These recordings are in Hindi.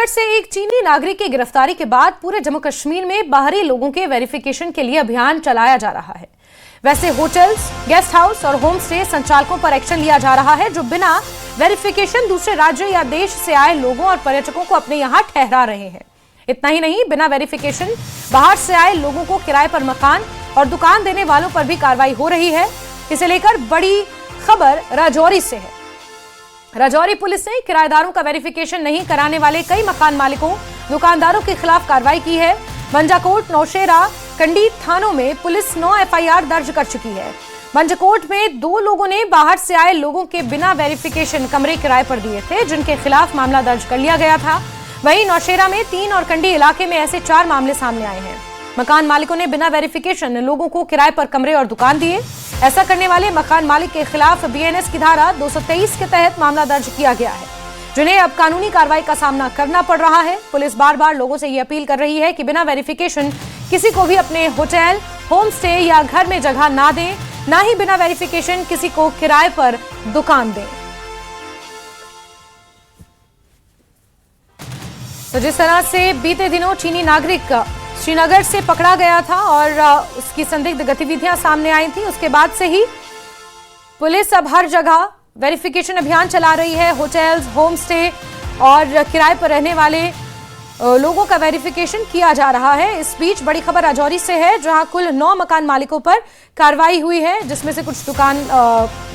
श्रीनगर से एक चीनी नागरिक की गिरफ्तारी के बाद पूरे जम्मू कश्मीर में बाहरी लोगों के वेरिफिकेशन के लिए अभियान चलाया जा रहा है। वैसे होटल्स, गेस्ट हाउस और होम स्टे संचालकों पर एक्शन लिया जा रहा है जो बिना वेरिफिकेशन दूसरे राज्य या देश से आए लोगों और पर्यटकों को अपने यहाँ ठहरा रहे हैं। इतना ही नहीं, बिना वेरिफिकेशन बाहर से आए लोगों को किराए पर मकान और दुकान देने वालों पर भी कार्रवाई हो रही है। इसे लेकर बड़ी खबर राजौरी से है। राजौरी पुलिस ने किराएदारों का वेरिफिकेशन नहीं कराने वाले कई मकान मालिकों, दुकानदारों के खिलाफ कार्रवाई की है। मंजाकोट, नौशेरा, कंडी थानों में पुलिस 9 एफआईआर दर्ज कर चुकी है। मंजाकोट में 2 लोगों ने बाहर से आए लोगों के बिना वेरिफिकेशन कमरे किराए पर दिए थे, जिनके खिलाफ मामला दर्ज कर लिया गया था। वहीं नौशेरा में 3 और कंडी इलाके में ऐसे 4 मामले सामने आए हैं। मकान मालिकों ने बिना वेरिफिकेशन लोगों को किराए पर कमरे और दुकान दिए। ऐसा करने वाले मकान मालिक के खिलाफ बीएनएस की धारा 223 के तहत मामला दर्ज किया गया है, जिन्हें अब कानूनी कार्रवाई का सामना करना पड़ रहा है। पुलिस बार बार लोगों से ये अपील कर रही है कि बिना वेरिफिकेशन किसी को भी अपने होटल, होम स्टे या घर में जगह ना दें, ना ही बिना वेरिफिकेशन किसी को किराए पर दुकान दें। तो जिस तरह से बीते दिनों चीनी नागरिक श्रीनगर से पकड़ा गया था और उसकी संदिग्ध गतिविधियां सामने आई थी, उसके बाद से ही पुलिस अब हर जगह वेरिफिकेशन अभियान चला रही है। होटल्स, होम स्टे और किराए पर रहने वाले लोगों का वेरिफिकेशन किया जा रहा है। इस बीच बड़ी खबर राजौरी से है, जहां कुल 9 मकान मालिकों पर कार्रवाई हुई है, जिसमें से कुछ दुकान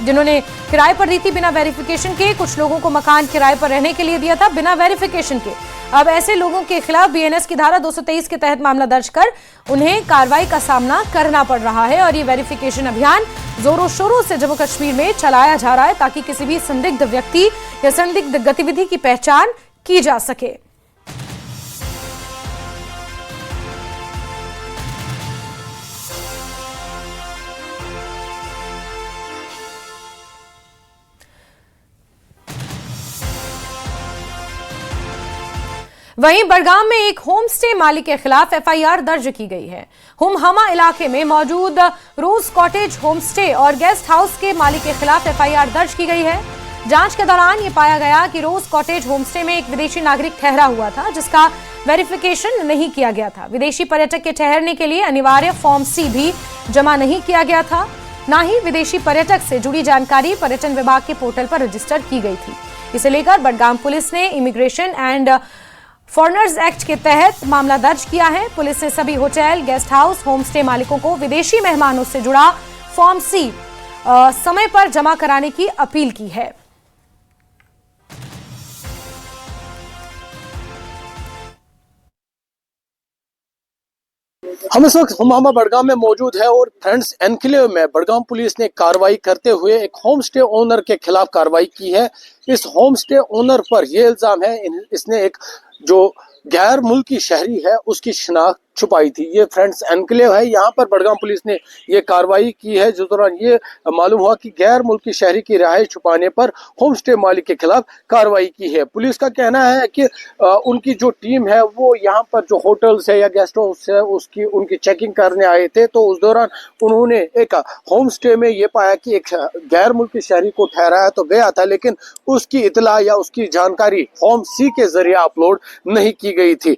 जिन्होंने किराए पर दी थी बिना वेरिफिकेशन के, कुछ लोगों को मकान किराए पर रहने के लिए दिया था बिना वेरिफिकेशन के। अब ऐसे लोगों के खिलाफ बीएनएस की धारा 223 के तहत मामला दर्ज कर उन्हें कार्रवाई का सामना करना पड़ रहा है। और ये वेरिफिकेशन अभियान जोरों शोरों से जम्मू कश्मीर में चलाया जा रहा है, ताकि किसी भी संदिग्ध व्यक्ति या संदिग्ध गतिविधि की पहचान की जा सके। वहीं बड़गाम में एक होम स्टे मालिक के खिलाफ एफआईआर दर्ज की गई है। हुमहमा इलाके में मौजूद रोज कॉटेज होम स्टे और गेस्ट हाउस के मालिक के खिलाफ एफआईआर दर्ज की गई है। जांच के दौरान ये पाया गया कि रोज कॉटेज होम स्टे में एक विदेशी नागरिक ठहरा हुआ था, जिसका वेरिफिकेशन नहीं किया गया था। विदेशी पर्यटक के ठहरने के लिए अनिवार्य फॉर्म C भी जमा नहीं किया गया था, न ही विदेशी पर्यटक से जुड़ी जानकारी पर्यटन विभाग के पोर्टल पर रजिस्टर की गई थी। इसे लेकर बड़गाम पुलिस ने इमिग्रेशन एंड फॉरेनर्स एक्ट के तहत मामला दर्ज किया है। पुलिस ने सभी hotel, guest house, home stay मालिकों को विदेशी मेहमानों से जुड़ा फॉर्म C समय पर जमा कराने की अपील की है। हम इस वक्त हुमहमा बड़गाम में मौजूद है और फ्रेंड्स एनक्लेव में बड़गाम पुलिस ने कार्रवाई करते हुए एक होम स्टे ओनर के खिलाफ कार्रवाई की है। इस होम स्टे ओनर पर यह इल्जाम है इसने एक जो गैर मुल्की शहरी है उसकी शिनाख्त छुपाई थी। ये फ्रेंड्स एनक्लेव है, यहाँ पर बड़गाम पुलिस ने ये कार्रवाई की है, जिस दौरान ये मालूम हुआ कि गैर मुल्की शहरी की रिहाइश छुपाने पर होम स्टे मालिक के खिलाफ कार्रवाई की है। पुलिस का कहना है कि उनकी जो टीम है वो यहाँ पर जो होटल्स है या गेस्ट हाउस है उसकी उनकी चेकिंग करने आए थे, तो उस दौरान उन्होंने एक होम स्टे में ये पाया कि एक गैर मुल्की शहरी को ठहराया तो गया था, लेकिन उसकी इतला या उसकी जानकारी फॉर्म C के जरिए अपलोड नहीं की गई थी।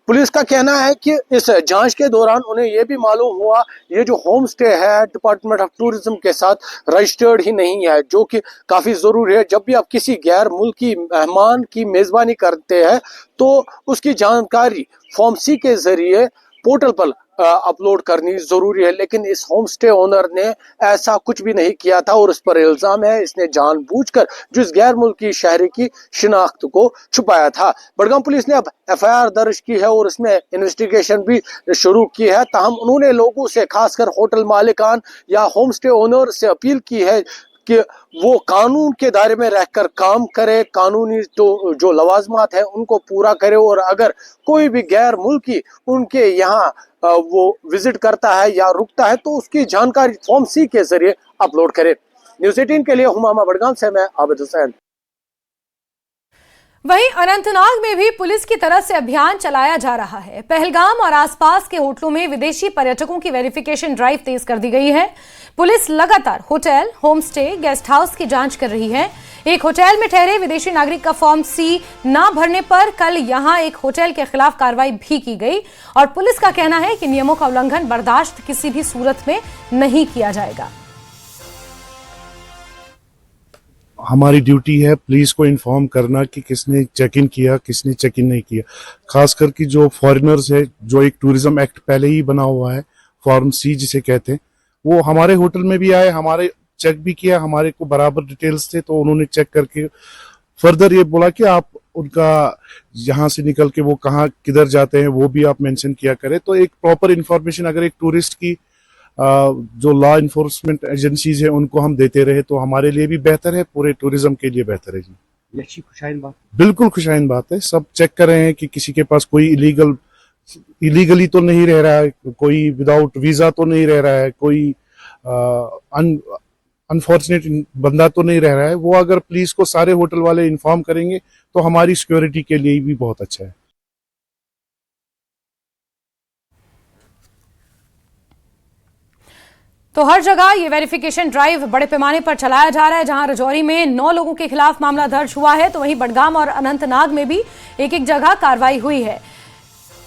पुलिस का कहना है कि इस जांच के दौरान उन्हें यह भी मालूम हुआ ये जो होम स्टे है डिपार्टमेंट ऑफ टूरिज्म के साथ रजिस्टर्ड ही नहीं है, जो कि काफ़ी ज़रूरी है। जब भी आप किसी गैर मुल्की मेहमान की मेज़बानी करते हैं तो उसकी जानकारी फॉर्म C के ज़रिए पोर्टल पर अपलोड करनी जरूरी है, लेकिन इस होम स्टे ओनर ने ऐसा कुछ भी नहीं किया था और इस पर इल्जाम है इसने जानबूझकर जिस गैर मुल्की शहरी की शिनाख्त को छुपाया था। बड़गाम पुलिस ने अब एफआईआर दर्ज की है और इसमें इन्वेस्टिगेशन भी शुरू की है। ताहम उन्होंने लोगों से, खासकर होटल मालिकान या होम स्टे ओनर से अपील की है कि वो कानून के दायरे में रहकर काम करे, कानूनी तो जो लवाजमात है उनको पूरा करे, और अगर कोई भी गैर मुल्की उनके यहाँ वो विजिट करता है या रुकता है तो उसकी जानकारी फॉर्म C के जरिए अपलोड करे। न्यूज़ 18 के लिए हुमामा बड़गाम से मैं आबिद हुसैन। वहीं अनंतनाग में भी पुलिस की तरफ से अभियान चलाया जा रहा है। पहलगाम और आसपास के होटलों में विदेशी पर्यटकों की वेरिफिकेशन ड्राइव तेज कर दी गई है। पुलिस लगातार hotel, home stay, guest house की जांच कर रही है। एक होटल में ठहरे विदेशी नागरिक का फॉर्म सी ना भरने पर कल यहां एक होटल के खिलाफ कार्रवाई भी की गई और पुलिस का कहना है कि नियमों का उल्लंघन बर्दाश्त किसी भी सूरत में नहीं किया जाएगा। हमारी ड्यूटी है पुलिस को इन्फॉर्म करना कि किसने चेक इन किया, किसने चेक इन नहीं किया। खासकर कि जो फॉरेनर्स है, जो एक टूरिज्म एक्ट पहले ही बना हुआ है, फॉर्म सी जिसे कहते हैं, वो हमारे होटल में भी आए, हमारे चेक भी किया, हमारे को बराबर डिटेल्स थे, तो उन्होंने चेक करके फर्दर ये बोला कि आप उनका यहाँ से निकल के वो कहाँ किधर जाते हैं वो भी आप मेंशन किया करें। तो एक प्रॉपर इन्फॉर्मेशन अगर एक टूरिस्ट की जो लॉ इन्फोर्समेंट एजेंसीज है उनको हम देते रहे तो हमारे लिए भी बेहतर है, पूरे टूरिज्म के लिए बेहतर है। जी अच्छी खुशाइन बात, बिल्कुल खुशाइन बात है। सब चेक कर रहे हैं कि किसी के पास कोई इलीगली तो नहीं रह रहा है, कोई विदाउट वीजा तो नहीं रह रहा है, कोई अनफॉर्चुनेट बंदा तो नहीं रह रहा है। वो अगर पुलिस को सारे होटल वाले इन्फॉर्म करेंगे तो हमारी सिक्योरिटी के लिए भी बहुत अच्छा है। तो हर जगह ये वेरिफिकेशन ड्राइव बड़े पैमाने पर चलाया जा रहा है। जहां राजौरी में 9 लोगों के खिलाफ मामला दर्ज हुआ है तो वहीं बडगाम और अनंतनाग में भी एक जगह कार्रवाई हुई है।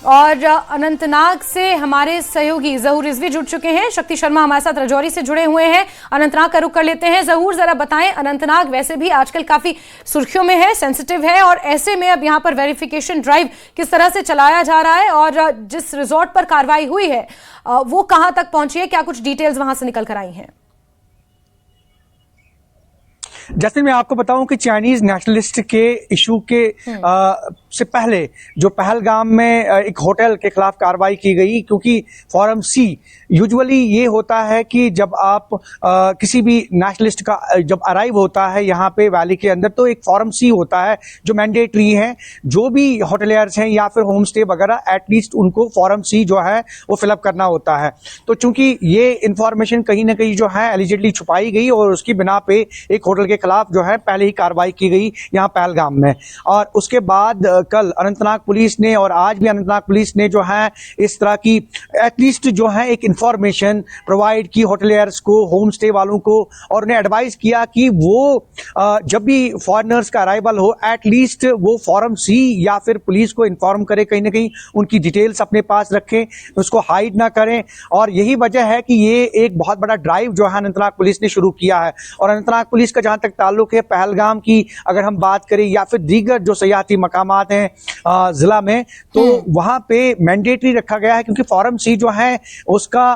और अनंतनाग से हमारे सहयोगी जहूर रिजवी जुड़ चुके हैं। शक्ति शर्मा हमारे साथ राजौरी से जुड़े हुए हैं। अनंतनाग का रुख कर लेते हैं। जहूर, जरा बताएं, अनंतनाग वैसे भी आजकल काफी सुर्खियों में है, सेंसिटिव है, और ऐसे में अब यहां पर वेरिफिकेशन ड्राइव किस तरह से चलाया जा रहा है और जिस रिजॉर्ट पर कार्रवाई हुई है वो कहां तक पहुंची है, क्या कुछ डिटेल्स वहां से निकल कर आई हैं? जैसे मैं आपको बताऊं कि चाइनीज नेशनलिस्ट के इशू के से पहले जो पहलगाम में एक होटल के खिलाफ कार्रवाई की गई, क्योंकि फॉर्म सी यूजुअली ये होता है कि जब आप किसी भी नेशनलिस्ट का जब अराइव होता है यहाँ पे वैली के अंदर तो एक फॉर्म सी होता है जो मैंडेटरी है। जो भी होटलियर्स हैं या फिर होम स्टे वगैरह, एटलीस्ट उनको फॉर्म सी जो है वो फिलअप करना होता है। तो चूंकि ये इंफॉर्मेशन कहीं ना कहीं जो है एलिजिडली छुपाई गई और उसकी बिना पे एक होटल के खिलाफ जो है पहले ही कार्रवाई की गई यहाँ पहलगाम में। और उसके बाद कल अनंतनाग पुलिस ने और आज भी अनंतनाग पुलिस ने जो है इस तरह की एटलीस्ट जो है एक इंफॉर्मेशन प्रोवाइड की होटलियर्स को, होम स्टे वालों को, और उन्हें एडवाइस किया कि वो जब भी फॉरेनर्स का अराइवल हो एटलीस्ट वो फॉर्म सी या फिर पुलिस को इन्फॉर्म करे, कहीं ना कहीं उनकी डिटेल्स अपने पास रखें, उसको हाइड ना करें। और यही वजह है कि ये एक बहुत बड़ा ड्राइव जो है अनंतनाग पुलिस ने शुरू किया है। और अनंतनाग पुलिस का जहां तक ताल्लुक है पहलगाम की अगर हम बात करें या फिर दीगर जो सयाहती मकामात हैं जिला में, तो वहां पे मैंडेटरी रखा गया है, क्योंकि फॉर्म सी जो है उसका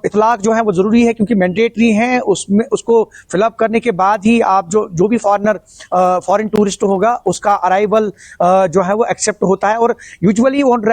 इतलाक जो है वो जरूरी है, क्योंकि मैंडेटरी है। उसमें उसको फिलअप करने के बाद ही आप जो भी फॉरेन टूरिस्ट होगा उसका अराइवल जो है वो एक्सेप्ट होता है और यूजुअली ऑन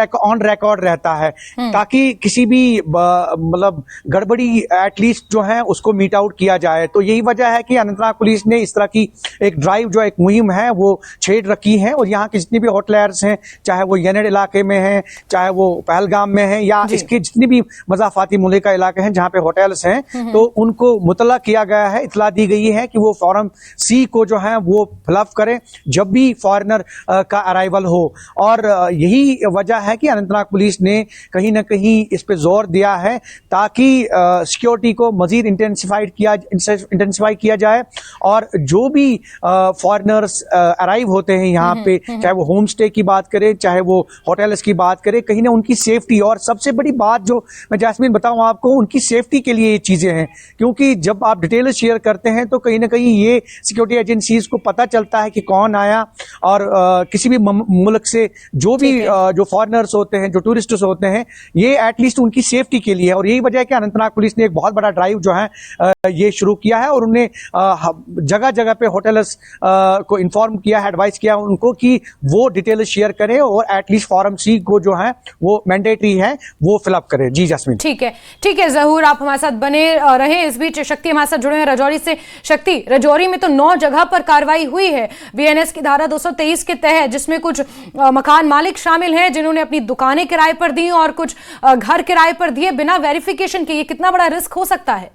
रिकॉर्ड रहता है, ताकि किसी भी मतलब गड़बड़ी एटलीस्ट जो है उसको मीट आउट किया जाए। तो यही वजह है कि अनंतनाग पुलिस ने इस तरह की एक ड्राइव जो एक मुहिम है वो छेड़ रखी है। और यहाँ के जितने भी होटलियर्स हैं, चाहे वो येनेड इलाके में हैं, चाहे वो पहलगाम में हैं, या इसके जितने भी मजाफाती मुल्का इलाके हैं जहाँ पे होटल्स हैं, तो उनको मुतला किया गया है, इतला दी गई है कि वो फॉर्म सी को जो है वो फिलअप करें जब भी फॉरेनर का अराइवल हो। और यही वजह है कि अनंतनाग पुलिस ने कहीं ना कहीं इस पे जोर दिया है ताकि सिक्योरिटी को मजीद इंटेंसिफाई किया जाए। और जो भी फॉरेनर्स अराइव होते हैं यहाँ पे, चाहे वो होम स्टे की बात करें, चाहे वो होटल्स की बात करें, कहीं ना उनकी सेफ्टी, और सबसे बड़ी बात जो मैं जैस्मीन बताऊं आपको, उनकी सेफ्टी के लिए ये चीजें हैं। क्योंकि जब आप डिटेल शेयर करते हैं तो कहीं ना कहीं ये सिक्योरिटी एजेंसीज को पता चलता है कि कौन आया, और किसी भी मुल्क से जो भी जो फॉरेनर्स होते हैं, जो टूरिस्ट्स होते हैं, ये एटलीस्ट उनकी सेफ्टी के लिए है। और यही वजह है कि अनंतनाग पुलिस ने एक बहुत बड़ा ड्राइव जो है ये शुरू किया है और उन्हें जगह जगह पे होटल्स को इन्फॉर्म किया है, एडवाइस किया उनको कि वो डिटेल शेयर करें और एटलीस्ट फॉर्म सी को जो है वो मैंडेटरी है वो फिलअप करें। जी जैस्मीन। ठीक है जहूर, आप हमारे साथ बने रहे। इस बीच शक्ति हमारे साथ जुड़े हैं राजौरी से। शक्ति, राजौरी में तो 9 जगह पर कार्रवाई हुई है बीएनएस की धारा 223 के तहत, जिसमें कुछ मकान मालिक शामिल हैं जिन्होंने अपनी दुकानें किराए पर दी और कुछ घर किराए पर दिए बिना वेरिफिकेशन के। ये कितना बड़ा रिस्क हो सकता है?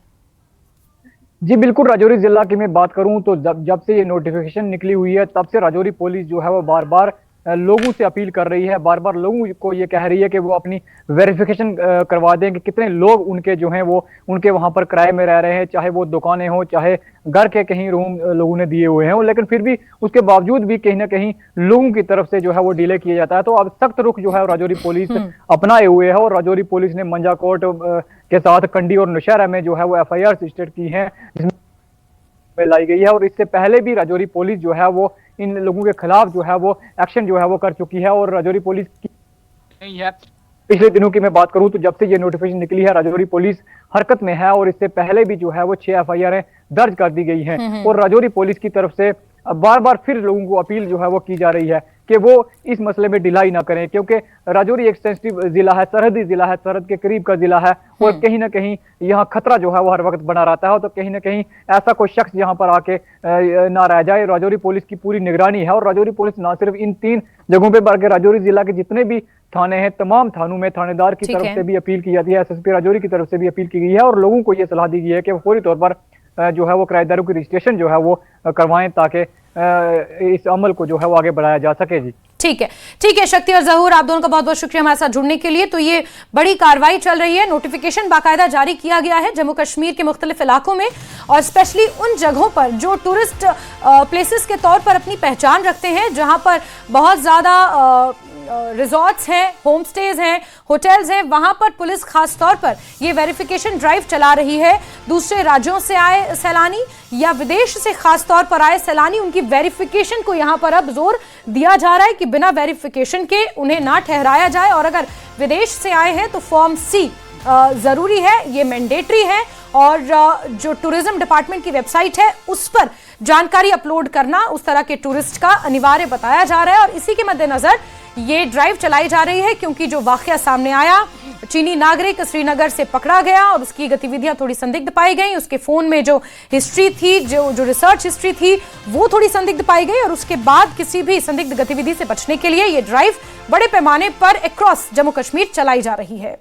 जी बिल्कुल, राजौरी जिला की मैं बात करूं तो जब से ये नोटिफिकेशन निकली हुई है तब से राजौरी पुलिस जो है वो बार बार लोगों से अपील कर रही है, बार बार लोगों को ये कह रही है कि वो अपनी वेरिफिकेशन करवा दें कि कितने लोग उनके जो हैं वो उनके वहां पर किराए में रह रहे हैं, चाहे वो दुकानें हो चाहे घर के कहीं रूम लोगों ने दिए हुए हैं, लेकिन फिर भी उसके बावजूद भी कहीं ना कहीं लोगों की तरफ से जो है वो डिले किया जाता है। तो अब सख्त रुख जो है राजौरी पुलिस अपनाए हुए है और राजौरी पुलिस ने मंजाकोट के साथ कंडी और नौशहरा में जो है वो FIR रजिस्टर की है जिसमें लाई गई है। और इससे पहले भी राजौरी पुलिस जो है वो इन लोगों के खिलाफ जो है वो एक्शन जो है वो कर चुकी है। और राजौरी पुलिस की नहीं है, पिछले दिनों की मैं बात करूं तो जब से ये नोटिफिकेशन निकली है राजौरी पुलिस हरकत में है और इससे पहले भी जो है वो 6 FIR दर्ज कर दी गई हैं। और राजौरी पुलिस की तरफ से बार बार फिर लोगों को अपील जो है वो की जा रही है कि वो इस मसले में ढिलाई ना करें, क्योंकि राजौरी एक सेंसिटिव जिला है, सरहदी जिला है, सरहद के करीब का जिला है और कहीं ना कहीं यहाँ खतरा जो है वो हर वक्त बना रहता है। तो कहीं ना कहीं ऐसा कोई शख्स यहाँ पर आके ना रह जाए। राजौरी पुलिस की पूरी निगरानी है और राजौरी पुलिस ना सिर्फ इन 3 जगहों पे बल्कि राजौरी जिला के जितने भी थाने हैं तमाम थानों में थानेदार की तरफ से भी अपील की जाती है, SSP राजौरी की तरफ से भी अपील की गई है और लोगों को ये सलाह दी गई है कि फौरी तौर पर जो है वो किराएदारों की रजिस्ट्रेशन जो है वो करवाएं ताकि इस अमल को जो है वो आगे बढ़ाया जा सके। जी ठीक है शक्ति और जहूर, आप दोनों का बहुत बहुत शुक्रिया हमारे साथ जुड़ने के लिए। तो ये बड़ी कार्रवाई चल रही है, नोटिफिकेशन बाकायदा जारी किया गया है जम्मू कश्मीर के मुख्तलिफ इलाकों में और स्पेशली उन जगहों पर जो टूरिस्ट प्लेसेस के तौर पर अपनी पहचान रखते हैं, जहां पर बहुत ज्यादा रिजॉर्ट्स हैं, होम स्टेज हैं, होटल्स हैं, वहां पर पुलिस खास तौर पर ये वेरिफिकेशन ड्राइव चला रही है। दूसरे राज्यों से आए सैलानी या विदेश से खास तौर पर आए सैलानी, उनकी वेरिफिकेशन को यहां पर अब जोर दिया जा रहा है कि बिना वेरिफिकेशन के उन्हें ना ठहराया जाए और अगर विदेश से आए हैं तो फॉर्म C जरूरी है, ये मैंडेटरी है और जो टूरिज्म डिपार्टमेंट की वेबसाइट है उस पर जानकारी अपलोड करना उस तरह के टूरिस्ट का अनिवार्य बताया जा रहा है। और इसी के मद्देनजर ये ड्राइव चलाई जा रही है क्योंकि जो वाकया सामने आया, चीनी नागरिक श्रीनगर से पकड़ा गया और उसकी गतिविधियां थोड़ी संदिग्ध पाई गई, उसके फोन में जो हिस्ट्री थी, जो रिसर्च हिस्ट्री थी वो थोड़ी संदिग्ध पाई गई और उसके बाद किसी भी संदिग्ध गतिविधि से बचने के लिए ये ड्राइव बड़े पैमाने पर अक्रॉस जम्मू कश्मीर चलाई जा रही है।